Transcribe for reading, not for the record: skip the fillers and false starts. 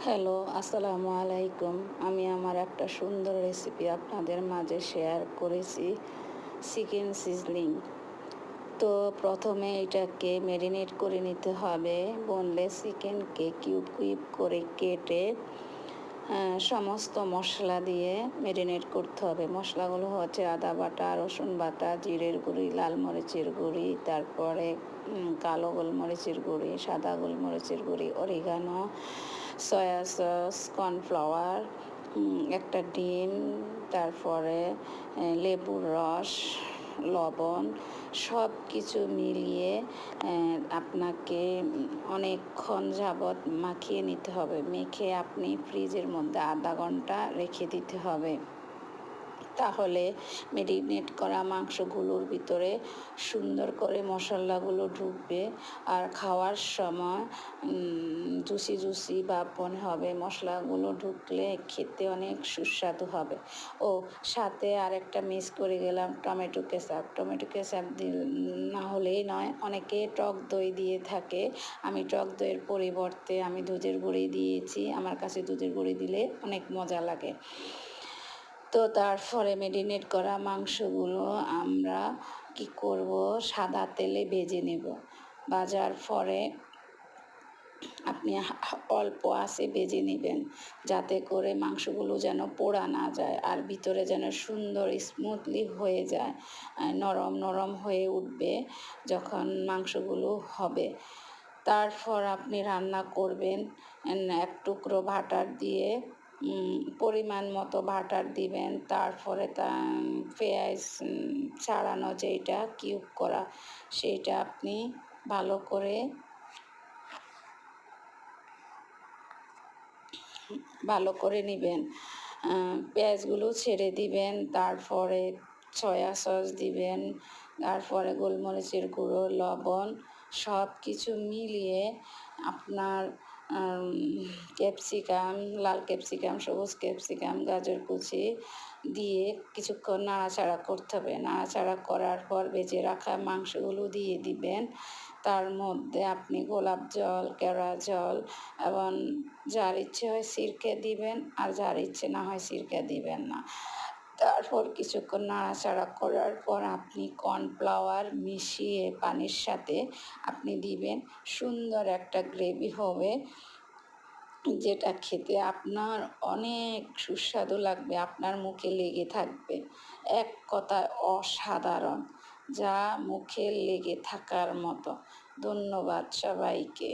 Hello, আসসালামু আলাইকুম। আমি আমার একটা সুন্দর রেসিপি আপনাদের মাঝে শেয়ার করেছি, চিকেন সিজলিং। তো প্রথমে এটাকে ম্যারিনেট করে নিতে হবে। বোনলেস চিকেনকে কিউব কিউব করে কেটে সমস্ত মশলা দিয়ে ম্যারিনেট করতে হবে। মশলাগুলো হচ্ছে আদা বাটা, রসুন বাটা, জিরের গুঁড়ি, লাল মরিচের গুঁড়ি, তারপরে কালো গোলমরিচের গুঁড়ি, সাদা গোলমরিচের গুঁড়ি, অরিগানো, সয়া সস, কর্নফ্লাওয়ার, একটা ডিম, তারপরে লেবুর রস, লবণ, সব কিছু মিলিয়ে আপনাকে অনেকক্ষণ যাবৎ মাখিয়ে নিতে হবে। মেখে আপনি ফ্রিজের মধ্যে আধা ঘন্টা রেখে দিতে হবে। তাহলে ম্যারিনেট করা মাংসগুলোর ভিতরে সুন্দর করে মশলাগুলো ঢুকবে আর খাওয়ার সময় জুসি জুসি ভাব মনে হবে। মশলাগুলো ঢুকলে খেতে অনেক সুস্বাদু হবে। ও সাথে আরেকটা মিস করে গেলাম, টমেটো কেচাপ। টমেটো কেচাপ না হলেই নয়, অনেকে টক দই দিয়ে থাকে। আমি টক দইয়ের পরিবর্তে আমি দুধের গুঁড়ি দিয়েছি। আমার কাছে দুধের গুঁড়ি দিলে অনেক মজা লাগে। তো তারপরে ম্যারিনেট করা মাংসগুলো আমরা কি করব, সাদা তেলে ভেজে নেব। ভাজার পরে আপনি অল্প আঁচে ভেজে নেবেন, যাতে করে মাংসগুলো যেন পোড়া না যায় আর ভিতরে যেন সুন্দর স্মুথলি হয়ে যায়, নরম নরম হয়ে উঠবে যখন মাংসগুলো হবে। তারপর আপনি রান্না করবেন এক টুকরো বাটার দিয়ে, পরিমাণ মতো বাটার দিবেন। তারপরে পেঁয়াজ ছাড়ানো যেইটা কিউব করা, সেইটা আপনি ভালো করে নেবেন। পেঁয়াজগুলো ছেড়ে দিবেন, তারপরে সয়া সস দিবেন, তারপরে গোলমরিচের গুঁড়ো, লবণ, সব কিছু মিলিয়ে আপনার ক্যাপসিকাম, লাল ক্যাপসিকাম, সবুজ ক্যাপসিকাম, গাজর কুচি দিয়ে কিছুক্ষণ নাড়াচাড়া করতে হবে। নাড়াচাড়া করার পর ভেজে রাখা মাংসগুলো দিয়ে দিবেন। তার মধ্যে আপনি গোলাপ জল, কেওড়া জল এবং যার ইচ্ছে হয় সিরকে দিবেন, আর যার ইচ্ছে না হয় সিরকে দিবেন না। তারপর কিছুক্ষণ নাড়াচাড়া করার পর আপনি কর্নফ্লাওয়ার মিশিয়ে পানির সাথে আপনি দিবেন। সুন্দর একটা গ্রেভি হবে, যেটা খেতে আপনার অনেক সুস্বাদু লাগবে, আপনার মুখে লেগে থাকবে। এক কথায় অসাধারণ, যা মুখে লেগে থাকার মতো। ধন্যবাদ সবাইকে।